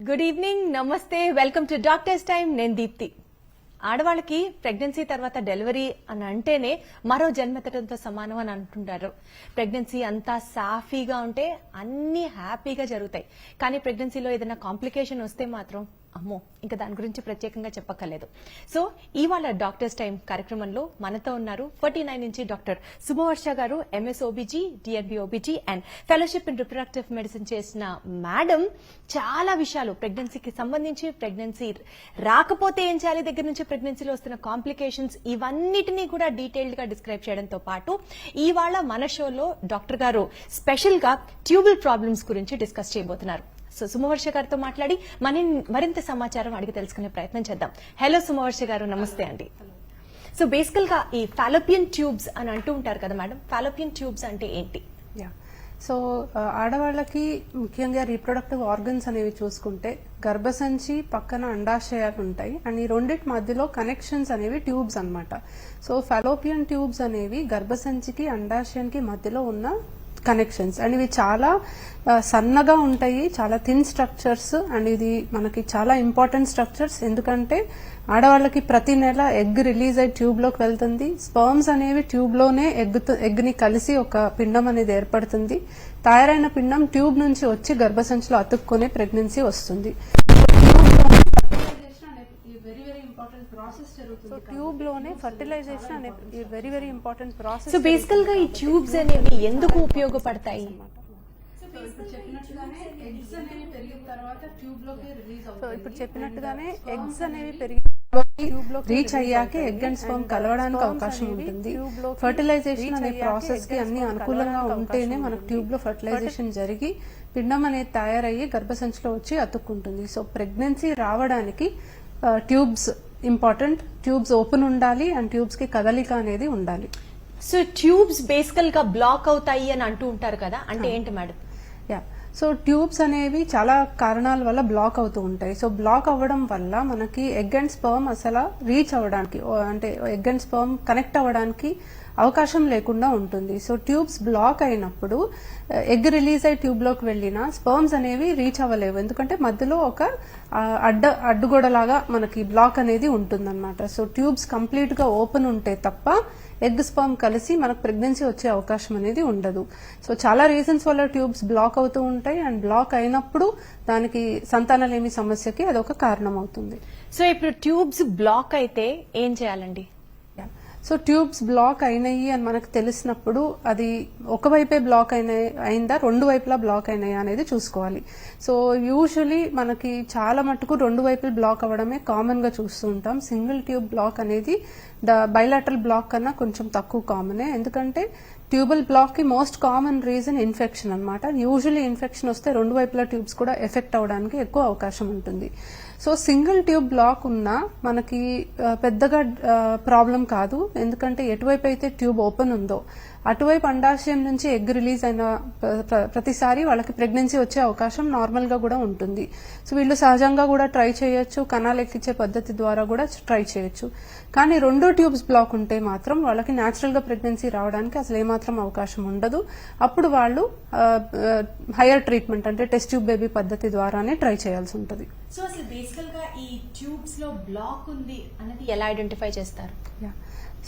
Good evening, నమస్తే, welcome to doctors time. నేను దీప్తి. ఆడవాళ్ళకి ప్రెగ్నెన్సీ తర్వాత డెలివరీ అని అంటేనే మరో జన్మెత్తడంతో సమానం అని అంటుంటారు. ప్రెగ్నెన్సీ అంతా సాఫీగా ఉంటే అన్ని హ్యాపీగా జరుగుతాయి. కానీ ప్రెగ్నెన్సీలో ఏదైనా కాంప్లికేషన్ వస్తే మాత్రం అమ్మో, ఇంకా దాని గురించి ప్రత్యేకంగా చెప్పక్కర్లేదు. సో ఇవాళ డాక్టర్స్ టైం కార్యక్రమంలో మనతో ఉన్నారు 49 నుంచి డాక్టర్ శుభవర్ష గారు, MS OBG, DNB OBG and fellowship in reproductive medicine చేసిన మేడం. చాలా విషయాలు ప్రెగ్నెన్సీకి సంబంధించి, ప్రెగ్నెన్సీ రాకపోతే ఏం చేయాలి దగ్గర నుంచి ప్రెగ్నెన్సీలో వస్తున్న కాంప్లికేషన్స్, ఇవన్నిటినీ కూడా డీటెయిల్డ్ గా డిస్క్రైబ్ చేయడంతో పాటు ఇవాళ మన షోలో డాక్టర్ గారు స్పెషల్ గా ట్యూబల్ ప్రాబ్లమ్స్ గురించి డిస్కస్ చేయబోతున్నారు. సో సుమవర్ష గారితో మాట్లాడి మరింత సమాచారం అడిగి తెలుసుకునే ప్రయత్నం చేద్దాం. హలో సుమవర్ష గారు, నమస్తే అండి. సో బేసికల్ గా ఈ ఫాలోపియన్ ట్యూబ్స్ అని అంటూ ఉంటారు కదా మేడం, ఫాలోపియన్ ట్యూబ్స్ అంటే ఏంటి? సో ఆడవాళ్ళకి ముఖ్యంగా రీప్రొడక్టివ్ ఆర్గన్స్ అనేవి చూసుకుంటే గర్భసంచి పక్కన అండాశయాలు ఉంటాయి అండ్ ఈ రెండింటి మధ్యలో కనెక్షన్స్ అనేవి ట్యూబ్స్ అన్నమాట. సో ఫాలోపియన్ ట్యూబ్స్ అనేవి గర్భసంచికి అండాశయానికి మధ్యలో ఉన్న కనెక్షన్స్ అండ్ ఇవి చాలా సన్నగా ఉంటాయి, చాలా థిన్ స్ట్రక్చర్స్ అండ్ ఇది మనకి చాలా ఇంపార్టెంట్ స్ట్రక్చర్స్. ఎందుకంటే ఆడవాళ్ళకి ప్రతి నెల ఎగ్ రిలీజ్ అయ్యి ట్యూబ్ లోకి వెళ్తుంది. స్పర్మ్స్ అనేవి ట్యూబ్ లోనే ఎగ్ ని కలిసి ఒక పిండం అనేది ఏర్పడుతుంది. తయారైన పిండం ట్యూబ్ నుంచి వచ్చి గర్భసంచిలో అతుక్కునే ప్రెగ్నెన్సీ వస్తుంది. ట్యూబ్ లోనే ఫర్టిలైజేషన్ అనే very very important process. So బేసికల్ గా ఈ ట్యూబ్స్ అనేవి ఎందుకు ఉపయోగపడతాయి? ఇప్పుడు చెప్పినట్టుగానే ఎగ్స్ అనేవి పెరిగి రీచ్ అయ్యాకే ఎగ్ అండ్ స్పర్మ్ కలవడానికి అవకాశం ఉంటుంది. ఫర్టిలైజేషన్ అనే ప్రాసెస్ కి అన్ని అనుకూలంగా ఉంటేనే మనకు ట్యూబ్ లో ఫర్టిలైజేషన్ జరిగి పిండం అనేది తయారయ్యి గర్భసంచిలో వచ్చి అతుక్కుంటుంది. సో ప్రెగ్నెన్సీ రావడానికి ట్యూబ్స్ ఇంపార్టెంట్. ట్యూబ్స్ ఓపెన్ ఉండాలి అండ్ ట్యూబ్స్ కి కదలిక అనేది ఉండాలి. సో ట్యూబ్స్ బేసికల్ గా బ్లాక్ అవుతాయి అని అంటూ ఉంటారు కదా, అంటే ఏంటి మేడం? సో ట్యూబ్స్ అనేవి చాలా కారణాల వల్ల బ్లాక్ అవుతూ ఉంటాయి. సో బ్లాక్ అవ్వడం వల్ల మనకి ఎగ్ అండ్ స్పర్మ్ అసలు రీచ్ అవ్వడానికి, అంటే ఎగ్ అండ్ స్పర్మ్ కనెక్ట్ అవ్వడానికి అవకాశం లేకుండా ఉంటుంది. సో ట్యూబ్స్ బ్లాక్ అయినప్పుడు ఎగ్ రిలీజ్ అయ్యి ట్యూబ్ లోకి వెళ్ళిన స్పర్మ్స్ అనేవి రీచ్ అవ్వలేవు. ఎందుకంటే మధ్యలో ఒక అడ్డుగోడలాగా మనకి బ్లాక్ అనేది ఉంటుందన్నమాట. సో ట్యూబ్స్ కంప్లీట్ గా ఓపెన్ ఉంటే తప్ప ఎగ్ స్పర్మ్ కలిసి మనకు ప్రెగ్నెన్సీ వచ్చే అవకాశం అనేది ఉండదు. సో చాలా రీజన్స్ వల్ల ట్యూబ్స్ బ్లాక్ అవుతూ ఉంటాయి అండ్ బ్లాక్ అయినప్పుడు దానికి సంతానలేమి సమస్యకి అదొక కారణం అవుతుంది. సో ఇప్పుడు ట్యూబ్స్ బ్లాక్ అయితే ఏం చేయాలండి? సో ట్యూబ్స్ బ్లాక్ అయినాయి అని మనకు తెలిసినప్పుడు అది ఒకవైపే బ్లాక్ అయిందా, రెండు వైపులా బ్లాక్ అయినాయా అనేది చూసుకోవాలి. సో యూజువలీ మనకి చాలా మటుకు రెండు వైపులు బ్లాక్ అవ్వడమే కామన్ గా చూస్తూ ఉంటాం. సింగిల్ ట్యూబ్ బ్లాక్ అనేది బైలాటరల్ బ్లాక్ కన్నా కొంచెం తక్కువ కామనే. ఎందుకంటే ట్యూబల్ బ్లాక్ కి మోస్ట్ కామన్ రీజన్ ఇన్ఫెక్షన్ అన్నమాట. యూజువల్లీ ఇన్ఫెక్షన్ వస్తే రెండు వైపులా ట్యూబ్స్ కూడా ఎఫెక్ట్ అవడానికి ఎక్కువ అవకాశం ఉంటుంది. సో సింగిల్ ట్యూబ్ బ్లాక్ ఉన్నా మనకి పెద్దగా ప్రాబ్లం కాదు. ఎందుకంటే ఎటువైపు అయితే ట్యూబ్ ఓపెన్ ఉందో అటువైపు అండాశయం నుంచి ఎగ్ రిలీజ్ అయిన ప్రతిసారి వాళ్ళకి ప్రెగ్నెన్సీ వచ్చే అవకాశం నార్మల్ గా కూడా ఉంటుంది. సో వీళ్ళు సహజంగా కూడా ట్రై చేయొచ్చు, కణాలు ఎక్కించే పద్ధతి ద్వారా కూడా ట్రై చేయొచ్చు. కానీ రెండు ట్యూబ్స్ బ్లాక్ ఉంటే మాత్రం వాళ్ళకి న్యాచురల్ గా ప్రెగ్నెన్సీ రావడానికి అసలు ఏమాత్రం అవకాశం ఉండదు. అప్పుడు వాళ్ళు హైయర్ ట్రీట్మెంట్ అంటే టెస్ట్ ట్యూబ్ బేబీ పద్ధతి ద్వారానే ట్రై చేయాల్సి ఉంటుంది. సో అసలు బేసికల్ గా ఈ ట్యూబ్స్ లో బ్లాక్ ఉంది అనేది ఎలా ఐడెంటిఫై చేస్తారు?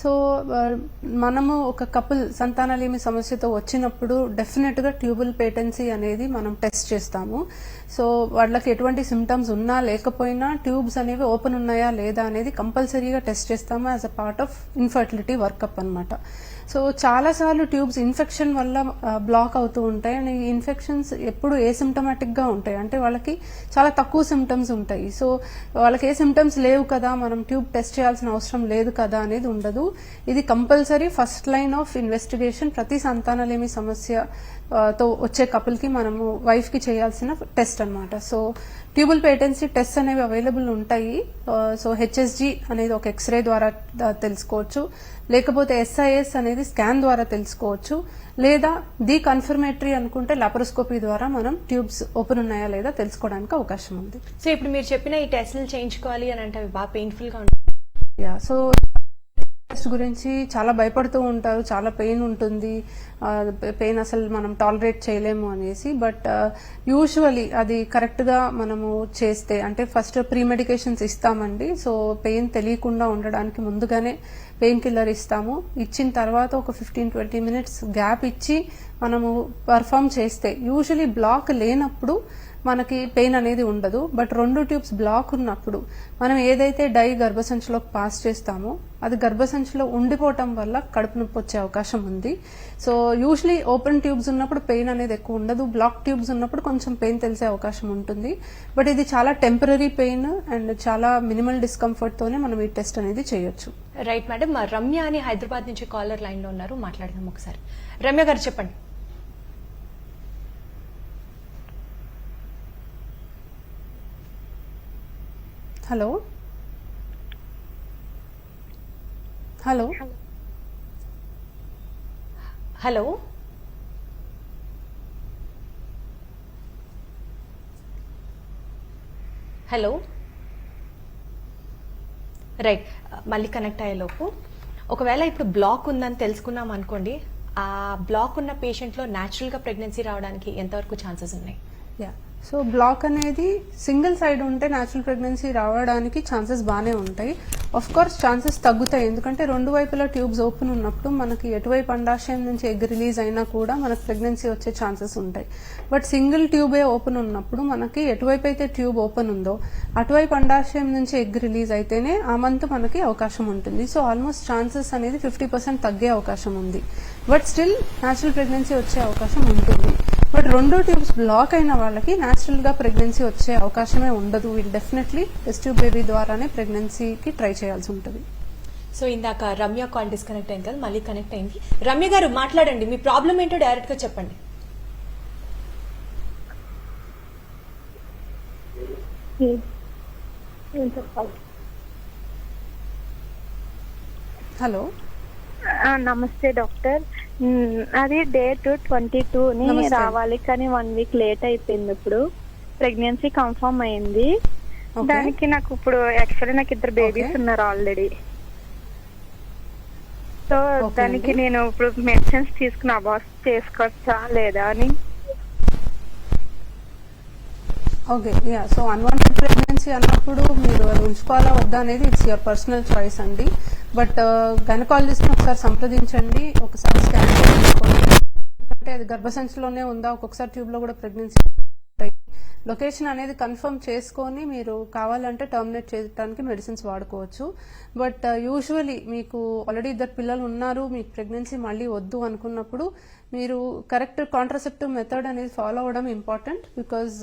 సో మనము ఒక కపుల్ సంతానలేమి సమస్యతో వచ్చినప్పుడు డెఫినెట్ గా ట్యూబల్ పేటెన్సీ అనేది మనం టెస్ట్ చేస్తాము. సో వాళ్ళకి ఎటువంటి సిమ్టమ్స్ ఉన్నా లేకపోయినా ట్యూబ్స్ అనేవి ఓపెన్ ఉన్నాయా లేదా అనేది కంపల్సరీగా టెస్ట్ చేస్తాము as a part of infertility workup అన్నమాట. సో చాలా సార్లు ట్యూబ్స్ ఇన్ఫెక్షన్ వల్ల బ్లాక్ అవుతూ ఉంటాయి అండ్ ఈ ఇన్ఫెక్షన్స్ ఎప్పుడు ఏసిమ్టమాటిక్ గా ఉంటాయి, అంటే వాళ్ళకి చాలా తక్కువ సిమ్టమ్స్ ఉంటాయి. సో వాళ్ళకి ఏ సిమ్టమ్స్ లేవు కదా, మనం ట్యూబ్ టెస్ట్ చేయాల్సిన అవసరం లేదు కదా అనేది ఉండదు. ఇది compulsory first line of investigation ప్రతి సంతానలేమి సమస్యతో వచ్చే కపుల్ కి మనము వైఫ్ కి చేయాల్సిన టెస్ట్ అన్నమాట. సో ట్యూబల్ పేటెన్సీ టెస్ట్ అనేవి అవైలబుల్ ఉంటాయి. సో హెచ్ఎస్జి అనేది ఒక ఎక్స్రే ద్వారా తెలుసుకోవచ్చు, లేకపోతే ఎస్ఐఎస్ అనేది స్కాన్ ద్వారా తెలుసుకోవచ్చు, లేదా ది కన్ఫర్మేటరీ అనుకుంటే లాప్రోస్కోపీ ద్వారా మనం ట్యూబ్స్ ఓపెన్ ఉన్నాయా లేదా తెలుసుకోవడానికి అవకాశం ఉంది. సో ఇప్పుడు మీరు చెప్పిన ఈ టెస్టులు చేయించుకోవాలి అని అంటే బాగా పెయిన్ఫుల్ గా ఉంటుంది. సో టెస్ట్ గురించి చాలా భయపడుతూ ఉంటారు, చాలా పెయిన్ ఉంటుంది, పెయిన్ అసలు మనం టాలరేట్ చేయలేము అనేసి. బట్ యూజువలీ అది కరెక్ట్గా మనము చేస్తే, అంటే ఫస్ట్ ప్రీ మెడికేషన్స్ ఇస్తామండి. సో పెయిన్ తెలియకుండా ఉండడానికి ముందుగానే పెయిన్ కిల్లర్ ఇస్తాము. ఇచ్చిన తర్వాత ఒక 15-20 మినిట్స్ గ్యాప్ ఇచ్చి మనము పర్ఫామ్ చేస్తే యూజువలీ బ్లాక్ లేనప్పుడు మనకి పెయిన్ అనేది ఉండదు. బట్ 2 ట్యూబ్స్ బ్లాక్ ఉన్నప్పుడు మనం ఏదైతే డై గర్భసంచిలోకి పాస్ చేస్తామో అది గర్భసంచిలో ఉండిపోవటం వల్ల కడుపు నొప్పి వచ్చే అవకాశం ఉంది. సో యూజువలీ ఓపెన్ ట్యూబ్స్ ఉన్నప్పుడు పెయిన్ అనేది ఎక్కువ ఉండదు, బ్లాక్ ట్యూబ్స్ ఉన్నప్పుడు కొంచెం పెయిన్ తెలిసే అవకాశం ఉంటుంది. బట్ ఇది చాలా టెంపరీ పెయిన్ అండ్ చాలా మినిమల్ డిస్కంఫర్ట్ తోనే మనం ఈ టెస్ట్ అనేది చేయొచ్చు. రైట్ మేడం, రమ్య అని హైదరాబాద్ నుంచి కాలర్ లైన్ లో ఉన్నారు, మాట్లాడదాం ఒకసారి. రమ్య గారు చెప్పండి. Hello hello hello hello right, మళ్ళీ కనెక్ట్ అయ్యేలోపు ఒకవేళ ఇప్పుడు బ్లాక్ ఉందని తెలుసుకున్నాం అనుకోండి, ఆ బ్లాక్ ఉన్న పేషెంట్లో న్యాచురల్గా ప్రెగ్నెన్సీ రావడానికి ఎంతవరకు ఛాన్సెస్ ఉన్నాయి? యా, సో బ్లాక్ అనేది సింగిల్ సైడ్ ఉంటే న్యాచురల్ ప్రెగ్నెన్సీ రావడానికి ఛాన్సెస్ బాగానే ఉంటాయి. ఆఫ్ కోర్స్ ఛాన్సెస్ తగ్గుతాయి, ఎందుకంటే 2 వైపులా ట్యూబ్స్ ఓపెన్ ఉన్నప్పుడు మనకి ఎటువైపు అండాశయం నుంచి ఎగ్ రిలీజ్ అయినా కూడా మనకు ప్రెగ్నెన్సీ వచ్చే ఛాన్సెస్ ఉంటాయి. బట్ సింగిల్ ట్యూబే ఓపెన్ ఉన్నప్పుడు మనకి ఎటువైపు అయితే ట్యూబ్ ఓపెన్ ఉందో అటువైపు అండాశయం నుంచి ఎగ్ రిలీజ్ అయితేనే ఆ మంత్ మనకి అవకాశం ఉంటుంది. సో ఆల్మోస్ట్ ఛాన్సెస్ అనేది 50% తగ్గే అవకాశం ఉంది. బట్ స్టిల్ న్యాచురల్ ప్రెగ్నెన్సీ వచ్చే అవకాశం ఉంటుంది. బట్ 2 ట్యూబ్స్ బ్లాక్ అయిన వాళ్ళకి న్యాచురల్ గా ప్రెగ్నెన్సీ వచ్చే అవకాశమే ఉండదు. వీళ్ళు డెఫినెట్లీ టెస్ట్ ట్యూబ్ బేబీ ద్వారానే ప్రెగ్నెన్సీకి ట్రై చేయాల్సి ఉంటుంది. సో ఇందాక రమ్య కాల్ డిస్కనెక్ట్ అయింది కదా, మళ్ళీ కనెక్ట్ అయింది. రమ్య గారు మాట్లాడండి, మీ ప్రాబ్లం ఏంటో డైరెక్ట్ గా చెప్పండి. హలో నమస్తే డాక్టర్. అది డేట్ 22ని రావాలి, కానీ 1 వీక్ లేట్ అయిపోయింది. ఇప్పుడు ప్రెగ్నెన్సీ కన్ఫర్మ్ అయింది. దానికి నాకు ఇప్పుడు యాక్చువల్లీ నాకు 2 బేబీస్ ఉన్నారు ఆల్రెడీ. సో దానికి నేను ఇప్పుడు మెడిసిన్స్ తీసుకుని అబార్ట్ చేసుకోవచ్చా లేదా అని. Okay, yeah, so unwanted pregnancy అన్నప్పుడు మీరు అది ఉంచుకోవాలా వద్దా అనేది ఇట్స్ యువర్ పర్సనల్ చాయిస్ అండి. బట్ గైనకాలజిస్ట్ ని ఒకసారి సంప్రదించండి, ఒకసారి స్కాన్ చేసుకోండి, ఎందుకంటే అది గర్భసంచిలోనే ఉందా, ఒక్కొక్కసారి ట్యూబ్ లో కూడా ప్రెగ్నెన్సీ ఉంటాయి. లొకేషన్ అనేది కన్ఫర్మ్ చేసుకొని మీరు కావాలంటే టర్మినేట్ చేయడానికి మెడిసిన్స్ వాడుకోవచ్చు. బట్ యూజువలీ మీకు ఆల్రెడీ 2 పిల్లలు ఉన్నారు, మీకు ప్రెగ్నెన్సీ మళ్ళీ వద్దు అనుకున్నప్పుడు మీరు కరెక్ట్ కాంట్రసెప్టివ్ మెథడ్ అనేది ఫాలో అవ్వడం ఇంపార్టెంట్. బికాజ్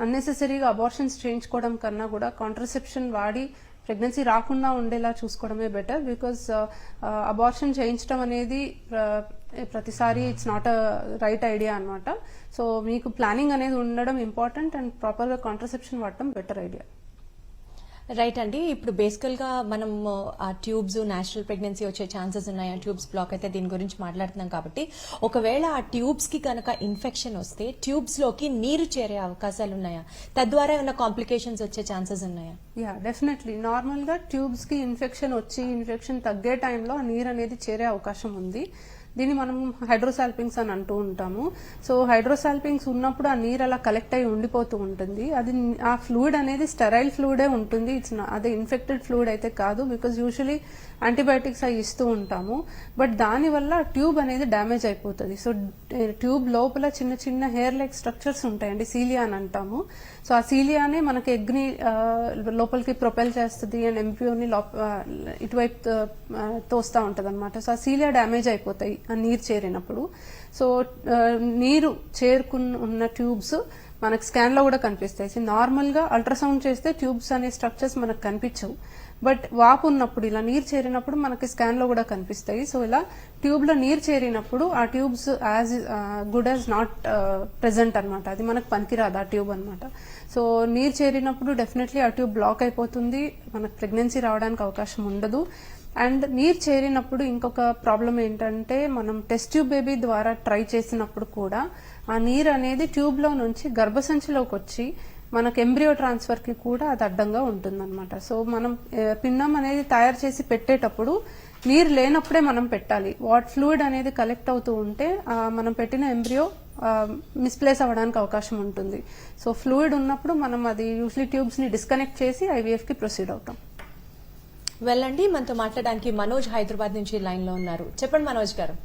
అన్నెసెసరీగా అబార్షన్స్ చేయించుకోవడం కన్నా కూడా కాంట్రసెప్షన్ వాడి ప్రెగ్నెన్సీ రాకుండా ఉండేలా చూసుకోవడమే బెటర్. బికాజ్ అబార్షన్ చేయించడం అనేది ప్రతిసారి it's not a right idea అనమాట. సో మీకు ప్లానింగ్ అనేది ఉండడం ఇంపార్టెంట్ అండ్ ప్రాపర్గా కాంట్రసెప్షన్ వాడటం బెటర్ ఐడియా. రైట్ అండి, ఇప్పుడు బేసికల్ గా మనం ఆ ట్యూబ్స్ న్యాచురల్ ప్రెగ్నెన్సీ వచ్చే ఛాన్సెస్ ఉన్నాయి, ఆ ట్యూబ్స్ బ్లాక్ అయితే దీని గురించి మాట్లాడుతున్నాం. కాబట్టి ఒకవేళ ఆ ట్యూబ్స్ కి కనుక ఇన్ఫెక్షన్ వస్తే ట్యూబ్స్ లోకి నీరు చేరే అవకాశాలు ఉన్నాయా? తద్వారా ఏమైనా కాంప్లికేషన్స్ వచ్చే ఛాన్సెస్ ఉన్నాయా? Yeah, definitely. నార్మల్ గా ట్యూబ్స్ కి ఇన్ఫెక్షన్ తగ్గే టైంలో ఆ నీరు అనేది చేరే అవకాశం ఉంది. దీన్ని మనం హైడ్రోసాల్పింగ్స్ అని అంటూ ఉంటాము. సో హైడ్రోసాల్పింగ్స్ ఉన్నప్పుడు ఆ నీరు అలా కలెక్ట్ అయి ఉండిపోతూ ఉంటుంది. అది ఆ ఫ్లూయిడ్ అనేది స్టెరైల్ ఫ్లూయిడే ఉంటుంది, అదే ఇన్ఫెక్టెడ్ ఫ్లూయిడ్ అయితే కాదు. బికాజ్ యూజువలీ యాంటీబయాటిక్స్ అవి ఇస్తూ ఉంటాము. బట్ దానివల్ల ట్యూబ్ అనేది డ్యామేజ్ అయిపోతుంది. సో ట్యూబ్ లోపల చిన్న చిన్న హెయిర్ లైక్ స్ట్రక్చర్స్ ఉంటాయండి, సీలియా అని అంటాము. సో ఆ సీలియానే మనకి ఎగ్ని లోపలికి ప్రొపెల్ చేస్తుంది అండ్ ఎంబ్రియోని ఇటువైపు తోస్తూ ఉంటుంది అనమాట. సో ఆ సీలియా డ్యామేజ్ అయిపోతాయి ఆ నీరు చేరినప్పుడు. సో నీరు ఉన్న ట్యూబ్స్ మనకు స్కాన్ లో కూడా కనిపిస్తాయి. నార్మల్ గా అల్ట్రాసౌండ్ చేస్తే ట్యూబ్స్ అనే స్ట్రక్చర్స్ మనకు కనిపించవు. బట్ వాపు ఉన్నప్పుడు ఇలా నీరు చేరినప్పుడు మనకి స్కాన్ లో కూడా కనిపిస్తాయి. సో ఇలా ట్యూబ్ లో నీరు చేరినప్పుడు ఆ tubes as good as not present అనమాట. అది మనకు పనికిరాదు ఆ ట్యూబ్ అనమాట. సో నీరు చేరినప్పుడు డెఫినెట్లీ ఆ ట్యూబ్ బ్లాక్ అయిపోతుంది, మనకు ప్రెగ్నెన్సీ రావడానికి అవకాశం ఉండదు. అండ్ నీరు చేరినప్పుడు ఇంకొక ప్రాబ్లం ఏంటంటే, మనం టెస్ట్ ట్యూబ్ బేబీ ద్వారా ట్రై చేసినప్పుడు కూడా ఆ నీరు అనేది ట్యూబ్ లో నుంచి గర్భసంచిలోకి వచ్చి మనకు ఎంబ్రియో ట్రాన్స్ఫర్ కి కూడా అది అడ్డంగా ఉంటుందన్నమాట. సో మనం పిండం అనేది తయారు చేసి పెట్టేటప్పుడు నీరు లేనప్పుడే మనం పెట్టాలి. ఫ్లూయిడ్ అనేది కలెక్ట్ అవుతూ ఉంటే మనం పెట్టిన ఎంబ్రియో మిస్ప్లేస్ అవ్వడానికి అవకాశం ఉంటుంది. సో ఫ్లూయిడ్ ఉన్నప్పుడు మనం అది యూజువల్లీ ట్యూబ్స్ ని డిస్కనెక్ట్ చేసి ఐవీఎఫ్ కి ప్రొసీడ్ అవుతాం. వెళ్ళండి, మనతో మాట్లాడడానికి మనోజ్ హైదరాబాద్ నుంచి లైన్ లో ఉన్నారు. చెప్పండి మనోజ్ గారు.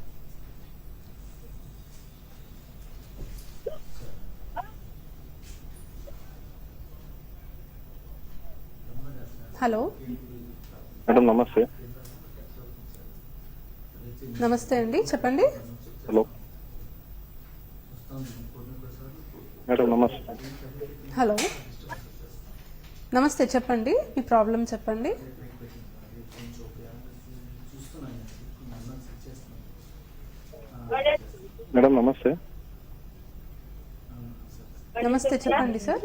హలో మేడం నమస్తే. నమస్తే అండి, చెప్పండి. హలో మేడం నమస్తే. హలో నమస్తే, చెప్పండి, మీ ప్రాబ్లం చెప్పండి. మేడం నమస్తే. నమస్తే, చెప్పండి సార్.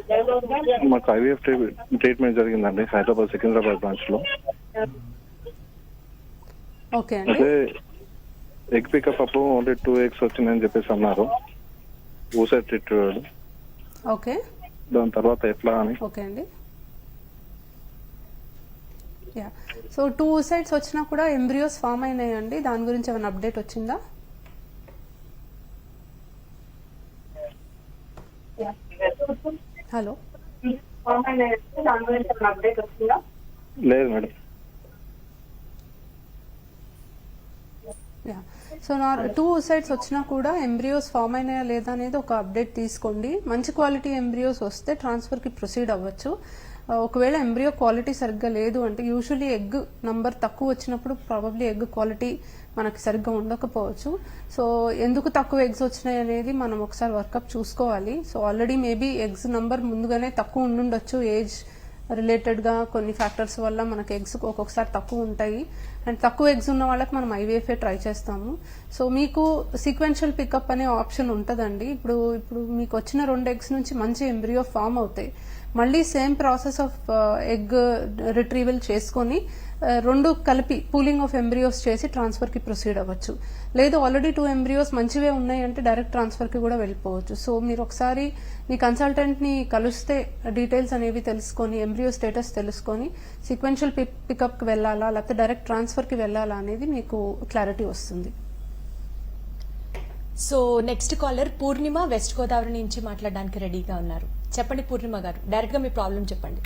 మాకు ఐవీఎఫ్ ట్రీట్మెంట్ జరిగిందండి హైదరాబాద్ సికింద్రాబాద్ బ్రాంచ్ లో. ఓకే అండి. అయితే ఎగ్ పికప్ అప్పుడు ఓన్లీ 2 eggs వచ్చినాయని చెప్పేసి అన్నారు. Oocyte treatment. ఓకే, దాని తర్వాత ఎట్లా అని. ఓకే అండి. యా, సో 2 oocytes వచ్చినా కూడా ఎంబ్రియోస్ ఫామ్ అయినాయండి. దాని గురించి ఏమైనా అప్డేట్ వచ్చిందా? హలో లేదు మేడం. యా, సో 2 oocytes వచ్చినా కూడా ఎంబ్రియోస్ ఫామ్ అయినాయా లేదా అనేది ఒక అప్డేట్ తీసుకోండి. మంచి క్వాలిటీ ఎంబ్రియోస్ వస్తే ట్రాన్స్ఫర్ కి ప్రొసీడ్ అవ్వచ్చు. ఒకవేళ ఎంబ్రియో క్వాలిటీ సరిగ్గా లేదు అంటే యూజువల్లీ ఎగ్ నంబర్ తక్కువ వచ్చినప్పుడు ప్రాబబ్లీ ఎగ్ క్వాలిటీ మనకి సరిగ్గా ఉండకపోవచ్చు. సో ఎందుకు తక్కువ ఎగ్స్ వచ్చినాయి అనేది మనం ఒకసారి వర్కప్ చూసుకోవాలి. So already maybe eggs number ముందుగానే తక్కువ ఉండుండొచ్చు. ఏజ్ రిలేటెడ్ గా కొన్ని ఫ్యాక్టర్స్ వల్ల మనకి ఎగ్స్ ఒక్కొక్కసారి తక్కువ ఉంటాయి. అండ్ తక్కువ ఎగ్స్ ఉన్న వాళ్ళకి మనం ఐవీఎఫ్ఏ ట్రై చేస్తాము. సో మీకు సీక్వెన్షియల్ పికప్ అనే ఆప్షన్ ఉంటుందండి. ఇప్పుడు మీకు వచ్చిన 2 eggs నుంచి మంచి ఎంబ్రియో ఫామ్ అవుతాయి. మళ్ళీ same process of egg retrieval చేసుకొని 2 కలిపి పూలింగ్ ఆఫ్ ఎంబ్రియోస్ చేసి ట్రాన్స్ఫర్ కి ప్రొసీడ్ అవ్వచ్చు. లేదు ఆల్రెడీ 2 ఎంబ్రియోస్ మంచివే ఉన్నాయి అంటే డైరెక్ట్ ట్రాన్స్ఫర్ కి కూడా వెళ్ళిపోవచ్చు. సో మీరు ఒకసారి మీ కన్సల్టెంట్ ని కలిస్తే డీటెయిల్స్ అనేవి తెలుసుకొని ఎంబ్రియో స్టేటస్ తెలుసుకొని సీక్వెన్షియల్ పికప్ కి వెళ్ళాలా లేకపోతే డైరెక్ట్ ట్రాన్స్ఫర్ కి వెళ్ళాలా అనేది మీకు క్లారిటీ వస్తుంది. సో నెక్స్ట్ కాలర్ పూర్ణిమ వెస్ట్ గోదావరి నుంచి మాట్లాడడానికి రెడీగా ఉన్నారు. చెప్పండి పూర్ణిమ గారు, డైరెక్ట్ గా మీ ప్రాబ్లం చెప్పండి.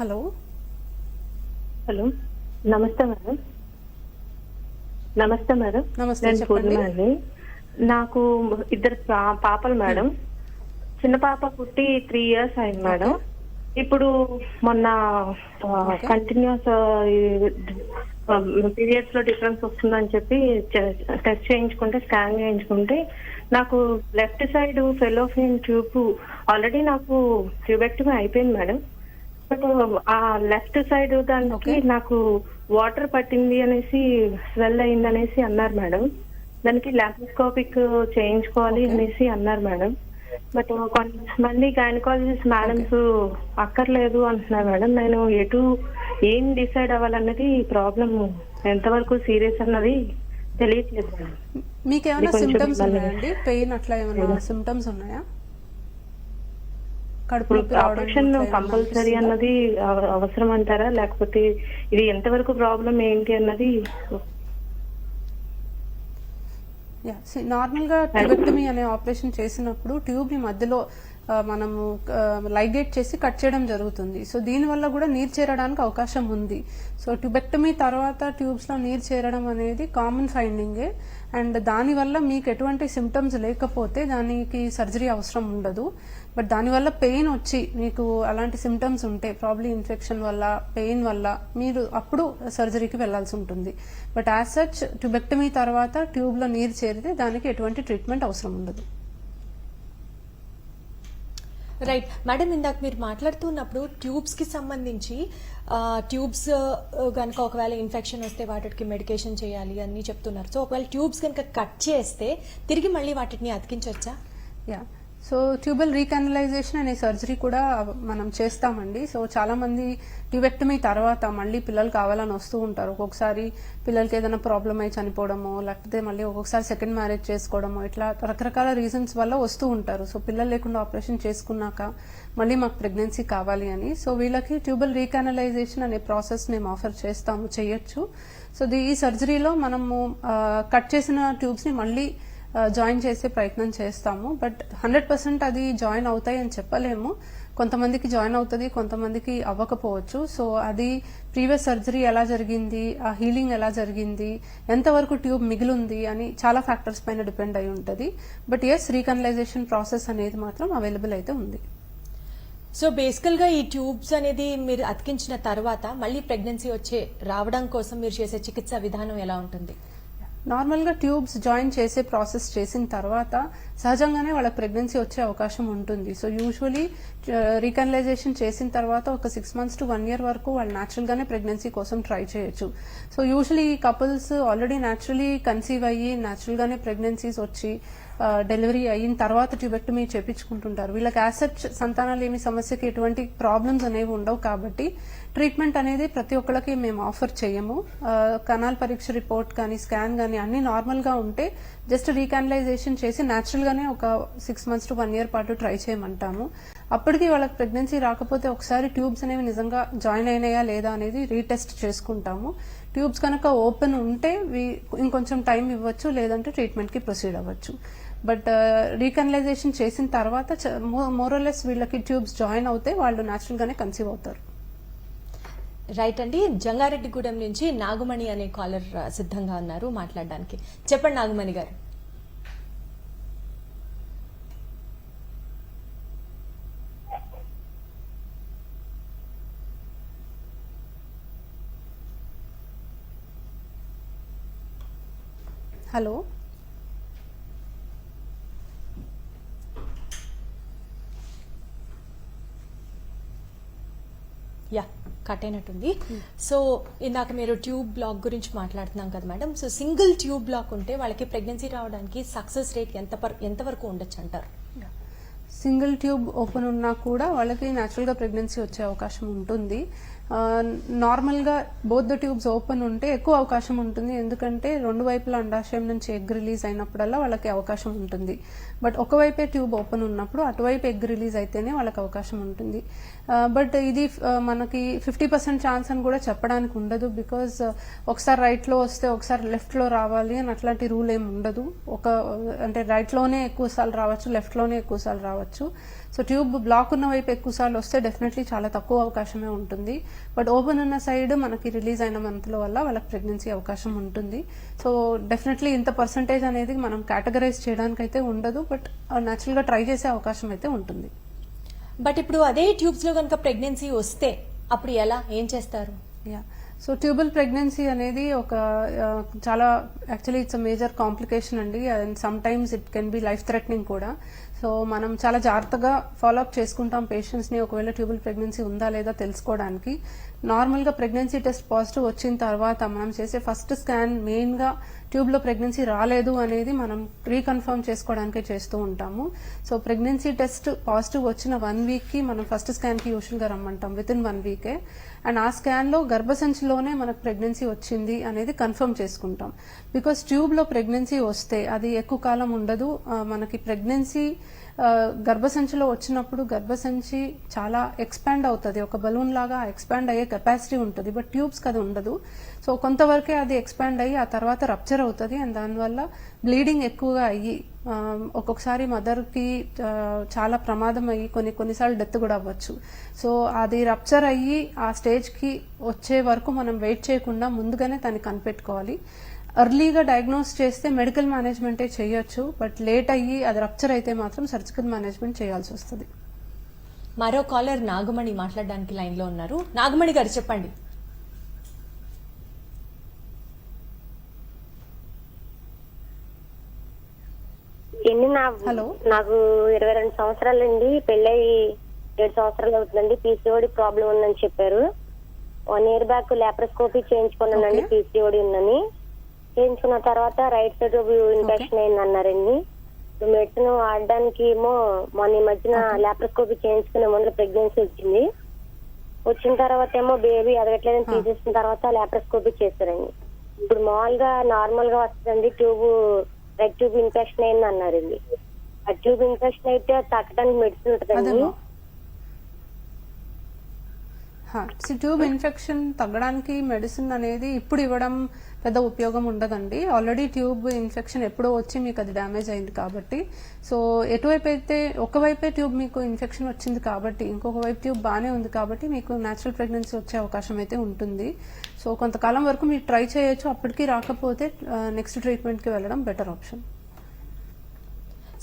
హలో హలో నమస్తే మేడం. నమస్తే మేడం. నమస్తే, నేను చెప్పండి. పూర్ణిమ అండి. నాకు 2 పాపలు మేడం. చిన్న పాప పుట్టి 3 years అయింది మేడం. ఇప్పుడు మొన్న కంటిన్యూస్ పీరియడ్స్ లో డిఫరెన్స్ వస్తుందని చెప్పి టెస్ట్ చేయించుకుంటే స్కాన్ చేయించుకుంటే నాకు left side fallopian tube already నాకు ట్యూబెక్టమీ అయిపోయింది మేడం. బట్ ఆ లెఫ్ట్ సైడ్ దానికి నాకు వాటర్ పట్టింది అనేసి స్వెల్ అయింది అనేసి అన్నారు మేడం. దానికి లాప్రోస్కోపిక్ చేయించుకోవాలి అనేసి అన్నారు మేడం. బట్ కొంతమంది గైనకాలజిస్ట్ మేడమ్స్ అక్కర్లేదు అంటున్నారు మేడం. నేను ఏం డిసైడ్ అవ్వాలన్నది ప్రాబ్లం ఎంతవరకు సీరియస్ అన్నది తెలియట్లేదు మేడం. మీకు ఏమైనా సిమ్టమ్స్ ఉన్నాయండి? పెయిన్ అట్లా ఏమైనా సిమ్టమ్స్ ఉన్నాయా? కడుపు నొప్పి రావడం ఆపరేషన్ కంపల్సరీ అన్నది అవసరం అంటారా, లేకపోతే ఇది ఎంతవరకు ప్రాబ్లం ఏంటి అన్నది? నార్మల్ గా ట్యూబెక్టమీ అనే ఆపరేషన్ చేసినప్పుడు ట్యూబ్ ని మధ్యలో మనము లైగేట్ చేసి కట్ చేయడం జరుగుతుంది. సో దీని వల్ల కూడా నీరు చేరడానికి అవకాశం ఉంది. సో ట్యూబెక్టమీ తర్వాత ట్యూబ్స్ లో నీరు చేరడం అనేది కామన్ ఫైండింగే. అండ్ దానివల్ల మీకు ఎటువంటి సిమ్టమ్స్ లేకపోతే దానికి సర్జరీ అవసరం ఉండదు. బట్ దానివల్ల పెయిన్ వచ్చి మీకు అలాంటి సిమ్టమ్స్ ఉంటే ప్రాబ్లీ ఇన్ఫెక్షన్ వల్ల పెయిన్ వల్ల మీరు అప్పుడు సర్జరీకి వెళ్లాల్సి ఉంటుంది. బట్ యాజ్ సచ్ ట్యూబెక్టమీ తర్వాత ట్యూబ్ లో నీరు చేరితే దానికి ఎటువంటి ట్రీట్మెంట్ అవసరం ఉండదు. రైట్ మేడం, ఇందాక మీరు మాట్లాడుతున్నప్పుడు ట్యూబ్స్ కి సంబంధించి ట్యూబ్స్ కనుక ఒకవేళ ఇన్ఫెక్షన్ వస్తే వాటికి మెడికేషన్ చేయాలి అని చెప్తున్నారు. సో ఒకవేళ ట్యూబ్స్ కనుక కట్ చేస్తే తిరిగి మళ్ళీ వాటిని అతికించవచ్చా? యా, సో ట్యూబల్ రీకానలైజేషన్ అనే సర్జరీ కూడా మనం చేస్తామండి. సో చాలా మంది ట్యూబెక్టమీ తర్వాత మళ్ళీ పిల్లలు కావాలని వస్తూ ఉంటారు. ఒక్కొక్కసారి పిల్లలకి ఏదైనా ప్రాబ్లం అయి చనిపోవడమో, లేకపోతే మళ్ళీ ఒక్కొక్కసారి సెకండ్ మ్యారేజ్ చేసుకోవడమో, ఇట్లా రకరకాల రీజన్స్ వల్ల వస్తూ ఉంటారు. సో పిల్లలు లేకుండా ఆపరేషన్ చేసుకున్నాక మళ్ళీ మాకు ప్రెగ్నెన్సీ కావాలి అని, సో వీళ్ళకి ట్యూబల్ రీకానలైజేషన్ అనే ప్రాసెస్ మేము ఆఫర్ చేస్తాము, చేయొచ్చు. సో ఈ సర్జరీలో మనము కట్ చేసిన ట్యూబ్స్ ని మళ్ళీ జాయిన్ చేసే ప్రయత్నం చేస్తాము. బట్ 100% అది జాయిన్ అవుతాయి అని చెప్పలేము. కొంతమందికి జాయిన్ అవుతుంది, కొంతమందికి అవ్వకపోవచ్చు. సో అది ప్రీవియస్ సర్జరీ ఎలా జరిగింది, ఆ హీలింగ్ ఎలా జరిగింది, ఎంతవరకు ట్యూబ్ మిగిలింది అని చాలా ఫ్యాక్టర్స్ పైన డిపెండ్ అయి ఉంటుంది. బట్ ఎస్, రీకనలైజేషన్ ప్రాసెస్ అనేది మాత్రం అవైలబుల్ అయితే ఉంది. సో బేసికల్ గా ఈ ట్యూబ్స్ అనేది మీరు అతికించిన తర్వాత మళ్ళీ ప్రెగ్నెన్సీ రావడం కోసం మీరు చేసే చికిత్సా విధానం ఎలా ఉంటుంది? నార్మల్ గా ట్యూబ్స్ జాయిన్ చేసే ప్రాసెస్ చేసిన తర్వాత సహజంగానే వాళ్ళకి ప్రెగ్నెన్సీ వచ్చే అవకాశం ఉంటుంది. సో యూజువలీ రీకనలైజేషన్ చేసిన తర్వాత ఒక 6 months to 1 year వరకు వాళ్ళు న్యాచురల్ గానే ప్రెగ్నెన్సీ కోసం ట్రై చేయొచ్చు. సో యూజువలీ ఈ కపుల్స్ ఆల్రెడీ న్యాచురలీ కన్సీవ్ అయ్యి న్యాచురల్ గానే ప్రెగ్నెన్సీస్ వచ్చి డెలివరీ అయిన తర్వాత ట్యూబెక్టమీ చేపించుకుంటుంటారు. వీళ్ళకి యాసెట్ సంతానాలేమి సమస్యకి ఎటువంటి ప్రాబ్లమ్స్ అనేవి ఉండవు కాబట్టి ట్రీట్మెంట్ అనేది ప్రతి ఒక్కరికి మేము ఆఫర్ చేయము. కణాల పరీక్ష రిపోర్ట్ కానీ స్కాన్ కానీ అన్ని నార్మల్ గా ఉంటే జస్ట్ రీకానలైజేషన్ చేసి న్యాచురల్ గానే ఒక 6 months to 1 year పాటు ట్రై చేయమంటాము. అప్పటికి వాళ్ళకి ప్రెగ్నెన్సీ రాకపోతే ఒకసారి ట్యూబ్స్ అనేవి నిజంగా జాయిన్ అయినాయా లేదా అనేది రీటెస్ట్ చేసుకుంటాము. ట్యూబ్స్ కనుక ఓపెన్ ఉంటే ఇంకొంచెం టైం ఇవ్వచ్చు, లేదంటే ట్రీట్మెంట్ కి ప్రొసీడ్ అవ్వచ్చు. బట్ రీకనలైజేషన్ చేసిన తర్వాత మోరలెస్ వీళ్ళకి ట్యూబ్స్ జాయిన్ అవుతే వాళ్ళు న్యాచురల్ గానే కన్సీవ్ అవుతారు. రైట్ అండి. జంగారెడ్డిగూడెం నుంచి నాగుమణి అనే కాలర్ సిద్ధంగా ఉన్నారు మాట్లాడడానికి. చెప్పండి నాగుమణి గారు. హలో, యా, కట్ అయినట్టుంది. సో ఇందాక మీరు ట్యూబ్ బ్లాక్ గురించి మాట్లాడుతున్నాం కదా madam. So single tube block ఉంటే వాళ్ళకి ప్రెగ్నెన్సీ రావడానికి సక్సెస్ రేట్ ఎంతవరకు ఉండొచ్చు అంటారు? సింగిల్ ట్యూబ్ ఓపెన్ ఉన్నా కూడా వాళ్ళకి న్యాచురల్ గా ప్రెగ్నెన్సీ వచ్చే అవకాశం ఉంటుంది. నార్మల్ గా బోత్ ద ట్యూబ్స్ ఓపెన్ ఉంటే ఎక్కువ అవకాశం ఉంటుంది, ఎందుకంటే రెండు వైపులా అండాశయం నుంచి ఎగ్ రిలీజ్ అయినప్పుడల్లా వాళ్ళకి అవకాశం ఉంటుంది. బట్ ఒకవైపే ట్యూబ్ ఓపెన్ ఉన్నప్పుడు అటువైపు ఎగ్ రిలీజ్ అయితేనే వాళ్ళకి అవకాశం ఉంటుంది. బట్ ఇది మనకి 50% ఛాన్స్ అని కూడా చెప్పడానికి ఉండదు. బికాజ్ ఒకసారి రైట్ లో వస్తే ఒకసారి లెఫ్ట్ లో రావాలి అని అట్లాంటి రూల్ ఏమి ఉండదు. అంటే రైట్ లోనే ఎక్కువ సార్లు రావచ్చు, లెఫ్ట్ లోనే ఎక్కువ సార్లు రావచ్చు. సో ట్యూబ్ బ్లాక్ ఉన్న వైపు ఎక్కువ సార్లు వస్తే డెఫినెట్లీ చాలా తక్కువ అవకాశమే ఉంటుంది. బట్ ఓపెన్ ఉన్న సైడ్ మనకి రిలీజ్ అయిన మంత్ల వల్ల వాళ్ళకి ప్రెగ్నెన్సీ అవకాశం ఉంటుంది. సో డెఫినెట్లీ ఇంత పర్సంటేజ్ అనేది మనం కేటగరైజ్ చేయడానికి అయితే ఉండదు. బట్ న్యాచురల్ గా ట్రై చేసే అవకాశం అయితే ఉంటుంది. బట్ ఇప్పుడు అదే ట్యూబ్స్ లో కనుక ప్రెగ్నెన్సీ వస్తే అప్పుడు ఏం చేస్తారు? యా, సో ట్యూబల్ ప్రెగ్నెన్సీ అనేది ఒక చాలా actually it's a major complication అండి. And sometimes it can be life threatening కూడా. సో మనం చాలా జాగ్రత్తగా ఫాలోఅప్ చేసుకుంటాం పేషెంట్స్ ని, ఒకవేళ ట్యూబల్ ప్రెగ్నెన్సీ ఉందా లేదా తెలుసుకోవడానికి. నార్మల్ గా ప్రెగ్నెన్సీ టెస్ట్ పాజిటివ్ వచ్చిన తర్వాత మనం చేసే ఫస్ట్ స్కాన్ మెయిన్ గా ట్యూబ్ లో ప్రెగ్నెన్సీ రాలేదు అనేది మనం రీకన్ఫర్మ్ చేసుకోవడానికే చేస్తూ ఉంటాము. సో ప్రెగ్నెన్సీ టెస్ట్ పాజిటివ్ వచ్చిన 1 week కి మనం ఫస్ట్ స్కాన్ కి యూజువల్ గా రమ్మంటాం, విత్ ఇన్ 1 week. అండ్ ఆ స్కాన్ లో గర్భసంచిలోనే మనకు ప్రెగ్నెన్సీ వచ్చింది అనేది కన్ఫర్మ్ చేసుకుంటాం. బికాస్ ట్యూబ్ లో ప్రెగ్నెన్సీ వస్తే అది ఎక్కువ కాలం ఉండదు. మనకి ప్రెగ్నెన్సీ గర్భసంచిలో వచ్చినప్పుడు గర్భసంచి చాలా ఎక్స్పాండ్ అవుతుంది, ఒక బలూన్ లాగా ఎక్స్పాండ్ అయ్యే కెపాసిటీ ఉంటుంది. బట్ ట్యూబ్స్ అది ఉండదు. సో కొంతవరకే అది ఎక్స్పాండ్ అయ్యి ఆ తర్వాత రప్చర్ అవుతుంది. అండ్ దానివల్ల బ్లీడింగ్ ఎక్కువగా అయ్యి ఒక్కొక్కసారి మదర్ కి చాలా ప్రమాదం అయ్యి కొన్నిసార్లు డెత్ కూడా అవ్వచ్చు. సో అది రప్చర్ అయ్యి ఆ స్టేజ్ కి వచ్చే వరకు మనం వెయిట్ చేయకుండా ముందుగానే దాన్ని కనిపెట్టుకోవాలి. ఎర్లీగా డయాగ్నోస్ చేస్తే మెడికల్ మేనేజ్మెంటే చేయొచ్చు. బట్ లేట్ అయ్యి అది రప్చర్ అయితే మాత్రం సర్జికల్ మేనేజ్మెంట్ చేయాల్సి వస్తుంది. మరో కాలర్ నాగమణి మాట్లాడడానికి లైన్ లో ఉన్నారు. నాగమణి గారు చెప్పండి. హలో, నాకు 22 సంవత్సరాలండి, పెళ్ళయి 7 సంవత్సరాలు అవుతుందండి. పీసీఓడి ప్రాబ్లం ఉందని చెప్పారు. 1 year బ్యాక్ లాప్రోస్కోపీ చేయించుకున్నానండి. పీసీఓడి ఉందని చేయించుకున్న తర్వాత రైట్ సైడ్ ఇన్ఫెక్షన్ అయింది అన్నారండి. మెడిసిన్ వాడడానికి ఏమో మొన్న ఈ మధ్యన లాప్రోస్కోపీ చేయించుకునే ముందు ప్రెగ్నెన్సీ వచ్చింది. వచ్చిన తర్వాత ఏమో బేబీ ఎదగట్లేదని తీసేసిన తర్వాత లాప్రోస్కోపీ చేశారండి. ఇప్పుడు మామూలుగా నార్మల్ గా వస్తుందండి, రెడ్ ట్యూబ్ ఇన్ఫెక్షన్ అయింది అన్నారండి. ఆ ట్యూబ్ ఇన్ఫెక్షన్ అయితే తగ్గడానికి మెడిసిన్ ఉంటుందండి. ట్యూబ్ ఇన్ఫెక్షన్ తగ్గడానికి మెడిసిన్ అనేది ఇప్పుడు ఇవ్వడం పెద్ద ఉపయోగం ఉండదండి. ఆల్రెడీ ట్యూబ్ ఇన్ఫెక్షన్ ఎప్పుడో వచ్చి మీకు అది డ్యామేజ్ అయింది కాబట్టి, సో ఎటువైపు అయితే ఒకవైపే ట్యూబ్ మీకు ఇన్ఫెక్షన్ వచ్చింది కాబట్టి ఇంకొక వైపు ట్యూబ్ బాగానే ఉంది కాబట్టి మీకు న్యాచురల్ ప్రెగ్నెన్సీ వచ్చే అవకాశం అయితే ఉంటుంది. సో కొంతకాలం వరకు మీరు ట్రై చేయొచ్చు. అప్పటికి రాకపోతే నెక్స్ట్ ట్రీట్మెంట్కి వెళ్ళడం బెటర్ ఆప్షన్.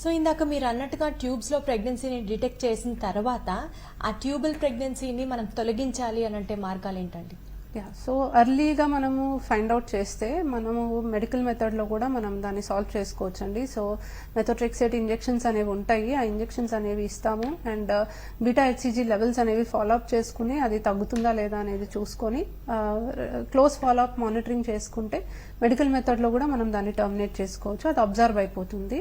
సో ఇందాక మీరు అన్నట్టుగా ట్యూబ్స్ లో ప్రెగ్నెన్సీని డిటెక్ట్ చేసిన తర్వాత ఆ ట్యూబల్ ప్రెగ్నెన్సీని మనం తొలగించాలి అని అంటే మార్గాలు ఏంటండి? సో ఎర్లీగా మనము ఫైండ్ అవుట్ చేస్తే మనము మెడికల్ మెథడ్లో కూడా మనం దాన్ని సాల్వ్ చేసుకోవచ్చు అండి. సో మెథోట్రెక్సేట్ ఇంజెక్షన్స్ అనేవి ఉంటాయి, ఆ ఇంజెక్షన్స్ అనేవి ఇస్తాము. అండ్ బీటా హెచ్సిజీ లెవెల్స్ అనేవి ఫాలోఅప్ చేసుకుని అది తగ్గుతుందా లేదా అనేది చూసుకొని క్లోజ్ ఫాలోఅప్ మానిటరింగ్ చేసుకుంటే మెడికల్ మెథడ్లో కూడా మనం దాన్ని టర్మినేట్ చేసుకోవచ్చు. అది అబ్జర్వ్ అయిపోతుంది.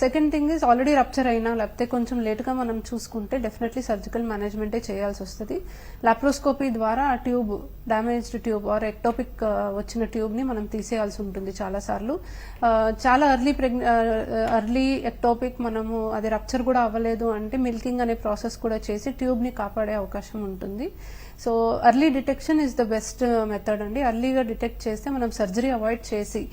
Second thing is already rupture అయినా లేకపోతే కొంచెం లేట్గా మనం చూసుకుంటే డెఫినెట్లీ సర్జికల్ మేనేజ్మెంటే చేయాల్సి వస్తుంది. లాప్రోస్కోపీ ద్వారా ఆ tube damaged tube or ectopic వచ్చిన ట్యూబ్ని మనం తీసేయాల్సి ఉంటుంది చాలాసార్లు. చాలా ఎర్లీ ఎక్టోపిక్ మనము అది రప్చర్ కూడా అవ్వలేదు అంటే మిల్కింగ్ అనే ప్రాసెస్ కూడా చేసి ట్యూబ్ని కాపాడే అవకాశం ఉంటుంది. So early detection is the best method అండి. ఎర్లీగా డిటెక్ట్ చేస్తే మనం సర్జరీ అవాయిడ్ చేసి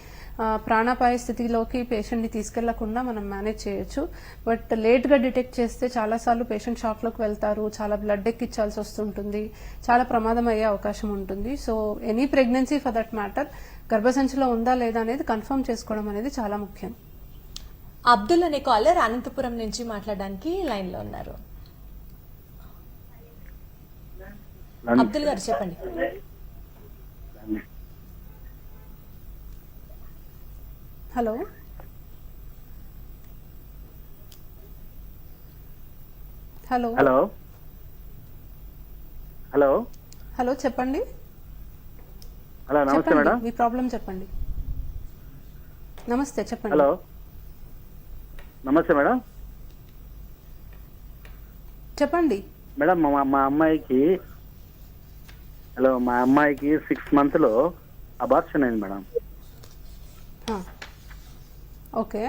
ప్రాణాపాయ స్థితిలోకి పేషెంట్ని తీసుకెళ్లకుండా మనం మేనేజ్ చేయొచ్చు. బట్ లేట్గా డిటెక్ట్ చేస్తే చాలాసార్లు పేషెంట్ షాక్లోకి వెళ్తారు, చాలా బ్లడ్ ఎక్కించాల్సి వస్తుంటుంది, చాలా ప్రమాదం అయ్యే అవకాశం ఉంటుంది. So any pregnancy for that matter గర్భసంచిలో ఉందా లేదా అనేది కన్ఫర్మ్ చేసుకోవడం అనేది చాలా ముఖ్యం. అబ్దుల్ అనే కాలర్ అనంతపురం నుంచి మాట్లాడడానికి లైన్ లో ఉన్నారు. అబ్దుల్ గారు చెప్పండి. Hello hello hello hello hello చెప్పండి. హలో నమస్తే మేడం. మీ ప్రాబ్లం చెప్పండి. నమస్తే చెప్పండి. హలో నమస్తే మేడం. చెప్పండి మేడం మా అమ్మాయికి 6 months లో అబార్షన్ అయింది మేడం. ఓకే,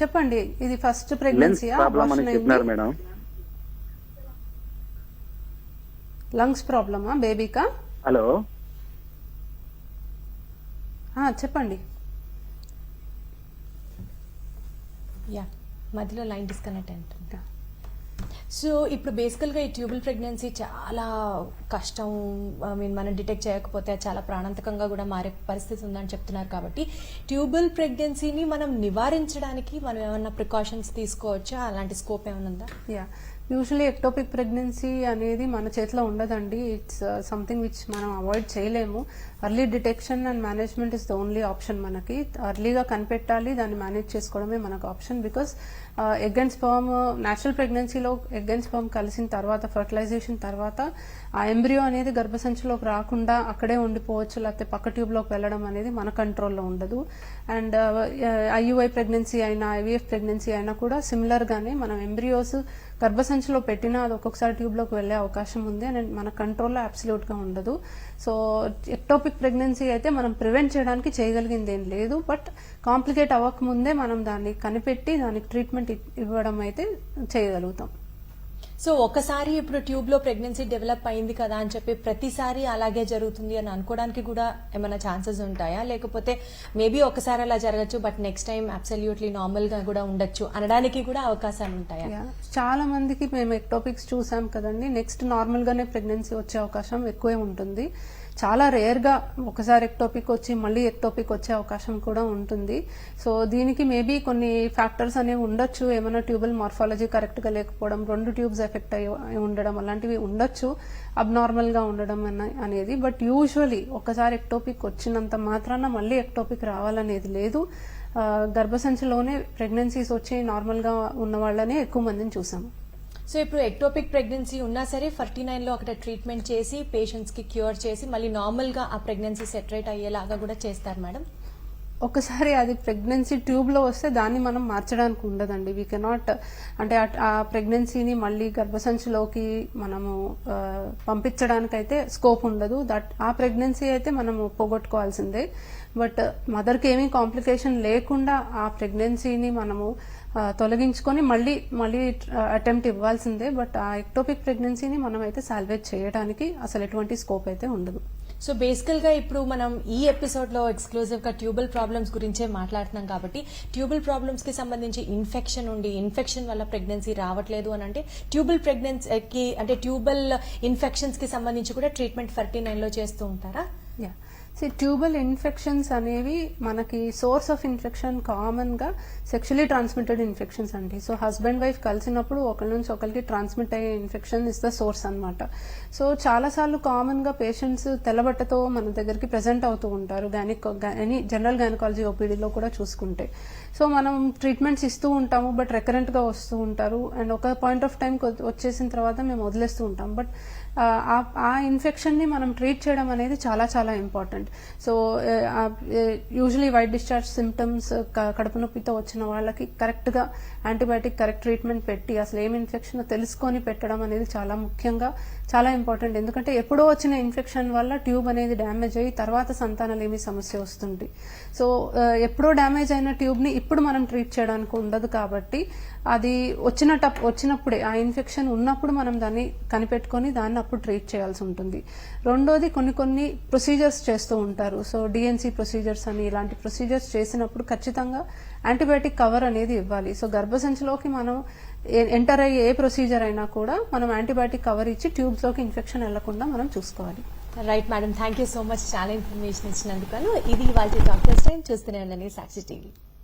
చెప్పండి. ఇది ఫస్ట్ ప్రెగ్నెన్సీ ప్రాబ్లం అని చెప్పినారు మేడం. లంగ్స్ ప్రాబ్లమా బేబీకా? హలో చెప్పండి. యా, మధ్యలో లైన్ డిస్కనెక్ట్ అవుతుంది. సో ఇప్పుడు బేసికల్గా ఈ ట్యూబల్ ప్రెగ్నెన్సీ చాలా కష్టం. మనం డిటెక్ట్ చేయకపోతే చాలా ప్రాణాంతకంగా కూడా మారే పరిస్థితి ఉందని చెప్తున్నారు. కాబట్టి ట్యూబల్ ప్రెగ్నెన్సీని మనం నివారించడానికి మనం ఏమైనా ప్రికాషన్స్ తీసుకోవచ్చా? అలాంటి స్కోప్ ఏమైనా ఉందా? యా, యూజువలీ ఎక్టోపిక్ ప్రెగ్నెన్సీ అనేది మన చేతిలో ఉండదండి. ఇట్స్ సంథింగ్ విచ్ మనం అవాయిడ్ చేయలేము. Early detection and management is the only option. మనకి ఎర్లీగా కనిపెట్టాలి, దాన్ని మేనేజ్ చేసుకోవడమే మనకు option. Because egg and sperm natural ప్రెగ్నెన్సీలో ఎగ్ అండ్ స్పర్మ్ కలిసిన తర్వాత ఫర్టిలైజేషన్ తర్వాత ఆ ఎంబ్రియో అనేది గర్భసంచిలోకి రాకుండా అక్కడే ఉండిపోవచ్చు, లేకపోతే పక్క ట్యూబ్లోకి వెళ్ళడం అనేది మన కంట్రోల్లో ఉండదు. అండ్ ఐయుఐ ప్రెగ్నెన్సీ అయినా ఐవీఎఫ్ ప్రెగ్నెన్సీ అయినా కూడా సిమిలర్గానే మనం ఎంబ్రియోస్ గర్భసంచిలో పెట్టినా అది ఒక్కొక్కసారి ట్యూబ్లోకి వెళ్ళే అవకాశం ఉంది అండ్ మన కంట్రోల్లో అబ్సల్యూట్గా ఉండదు. సో ఎక్టోపిక్ ప్రెగ్నెన్సీ అయితే మనం ప్రివెంట్ చేయడానికి చేయగలిగింది ఏం లేదు. బట్ కాంప్లికేట్ అవ్వకముందే మనం దాన్ని కనిపెట్టి దానికి ట్రీట్మెంట్ ఇవ్వడం అయితే చేయగలుగుతాం. సో ఒకసారి ఇప్పుడు ట్యూబ్ లో ప్రెగ్నెన్సీ డెవలప్ అయింది కదా అని చెప్పి ప్రతిసారి అలాగే జరుగుతుంది అని అనుకోవడానికి కూడా ఏమైనా ఛాన్సెస్ ఉంటాయా? లేకపోతే మేబీ ఒకసారి అలా జరగచ్చు but next time absolutely normal గా కూడా ఉండొచ్చు అనడానికి కూడా అవకాశాలు ఉంటాయా? చాలా మందికి మేము ఎక్టోపిక్స్ చూసాం కదండి, నెక్స్ట్ నార్మల్ గానే ప్రెగ్నెన్సీ వచ్చే అవకాశం ఎక్కువే ఉంటుంది. చాలా రేర్ గా ఒకసారి ఎక్టోపిక్ వచ్చి మళ్ళీ ఎక్టోపిక్ వచ్చే అవకాశం కూడా ఉంటుంది. సో దీనికి మేబీ కొన్ని ఫ్యాక్టర్స్ అనేవి ఉండొచ్చు. ఏమైనా ట్యూబల్ మార్ఫాలజీ కరెక్ట్ గా లేకపోవడం, 2 ట్యూబ్స్ ఎఫెక్ట్ అయి ఉండడం, అలాంటివి ఉండొచ్చు అబ్నార్మల్ గా ఉండడం అనేది. బట్ యూజువలీ ఒకసారి ఎక్టోపిక్ వచ్చినంత మాత్రాన మళ్ళీ ఎక్టోపిక్ రావాలనేది లేదు. గర్భసంచిలోనే ప్రెగ్నెన్సీస్ వచ్చి నార్మల్ గా ఉన్న వాళ్ళనే ఎక్కువ మందిని చూసాము. సో ఇప్పుడు ఎక్టోపిక్ ప్రెగ్నెన్సీ ఉన్నా సరే 49 లో అక్కడ ట్రీట్మెంట్ చేసి పేషెంట్స్ కి క్యూర్ చేసి మళ్ళీ నార్మల్ గా ఆ ప్రెగ్నెన్సీ సెటరేట్ అయ్యేలాగా కూడా చేస్తారు మేడం. ఒకసారి అది ప్రెగ్నెన్సీ ట్యూబ్లో వస్తే దాన్ని మనం మార్చడానికి ఉండదండి. వీ కెనాట్ అంటే ఆ ప్రెగ్నెన్సీని మళ్ళీ గర్భసంచిలోకి మనము పంపించడానికైతే స్కోప్ ఉండదు. ఆ ప్రెగ్నెన్సీ అయితే మనము పోగొట్టుకోవాల్సిందే. బట్ మదర్కి ఏమీ కాంప్లికేషన్ లేకుండా ఆ ప్రెగ్నెన్సీని మనము తొలగించుకొని మళ్ళీ అటెంప్ట్ ఇవ్వాల్సిందే. బట్ ఆ ఎక్టోపిక్ ప్రెగ్నెన్సీని మనం అయితే సాల్వేజ్ చేయడానికి అసలు ఎటువంటి స్కోప్ అయితే ఉండదు. సో బేసికల్ గా ఇప్పుడు మనం ఈ ఎపిసోడ్ లో ఎక్స్క్లూజివ్ గా ట్యూబల్ ప్రాబ్లమ్స్ గురించే మాట్లాడుతున్నాం కాబట్టి ట్యూబల్ ప్రాబ్లమ్స్ కి సంబంధించి ఇన్ఫెక్షన్ వల్ల ప్రెగ్నెన్సీ రావట్లేదు అని అంటే ట్యూబల్ ప్రెగ్నెన్సీకి అంటే ట్యూబల్ ఇన్ఫెక్షన్స్ కి సంబంధించి కూడా ట్రీట్మెంట్ 49 లో చేస్తూ ఉంటారా? ట్యూబల్ ఇన్ఫెక్షన్స్ అనేవి మనకి సోర్స్ ఆఫ్ ఇన్ఫెక్షన్ కామన్ గా సెక్షువల్లీ ట్రాన్స్మిటెడ్ ఇన్ఫెక్షన్స్ అండి. సో హస్బెండ్ వైఫ్ కలిసినప్పుడు ఒకరి నుంచి ఒకరికి ట్రాన్స్మిట్ అయ్యే ఇన్ఫెక్షన్ ఇస్ ద సోర్స్ అన్నమాట. సో చాలాసార్లు కామన్ గా పేషెంట్స్ తెల్లబట్టతో మన దగ్గరికి ప్రెజెంట్ అవుతూ ఉంటారు జనరల్ గైనకాలజీ ఓపీడీలో కూడా చూసుకుంటే. సో మనం ట్రీట్మెంట్స్ ఇస్తూ ఉంటాము, బట్ రికరెంట్ గా వస్తూ ఉంటారు. అండ్ ఒక పాయింట్ ఆఫ్ టైం వచ్చేసిన తర్వాత మేము వదిలేస్తూ ఉంటాం. బట్ ఆ ఇన్ఫెక్షన్ ని మనం ట్రీట్ చేయడం అనేది చాలా చాలా important. So usually white discharge symptoms కడుపు నొప్పితో వచ్చిన వాళ్ళకి కరెక్ట్ గా యాంటీబయాటిక్ కరెక్ట్ ట్రీట్మెంట్ పెట్టి అసలు ఏం ఇన్ఫెక్షన్ తెలుసుకొని పెట్టడం అనేది చాలా ఇంపార్టెంట్. ఎందుకంటే ఎప్పుడో వచ్చిన ఇన్ఫెక్షన్ వల్ల ట్యూబ్ అనేది డ్యామేజ్ అయ్యి తర్వాత సంతానలేమి సమస్య వస్తుంది. సో ఎప్పుడో డ్యామేజ్ అయిన ట్యూబ్ ని ఇప్పుడు మనం ట్రీట్ చేయడానికి ఉండదు. కాబట్టి అది వచ్చినప్పుడే ఆ ఇన్ఫెక్షన్ ఉన్నప్పుడు మనం దాన్ని కనిపెట్టుకొని దాన్ని అప్పుడు ట్రీట్ చేయాల్సి ఉంటుంది. రెండోది కొన్ని ప్రొసీజర్స్ చేస్తూ ఉంటారు. సో డిఎన్సీ ప్రొసీజర్స్ అని ఇలాంటి ప్రొసీజర్స్ చేసినప్పుడు ఖచ్చితంగా యాంటీబయాటిక్ కవర్ అనేది ఇవ్వాలి. సో గర్భసంచిలోకి మనం ఎంటర్ అయ్యే ఏ ప్రొసీజర్ అయినా కూడా మనం యాంటీబయాటిక్ కవర్ ఇచ్చి ట్యూబ్స్ లోకి ఇన్ఫెక్షన్ వెళ్లకుండా మనం చూసుకోవాలి. Right madam, thank you so much చాలా ఇన్ఫర్మేషన్ ఇచ్చినందుకు. ఇది వాళ్ళ డాక్టర్స్ టైం చూస్తూనే ఉండండి సాక్షి టీవీ.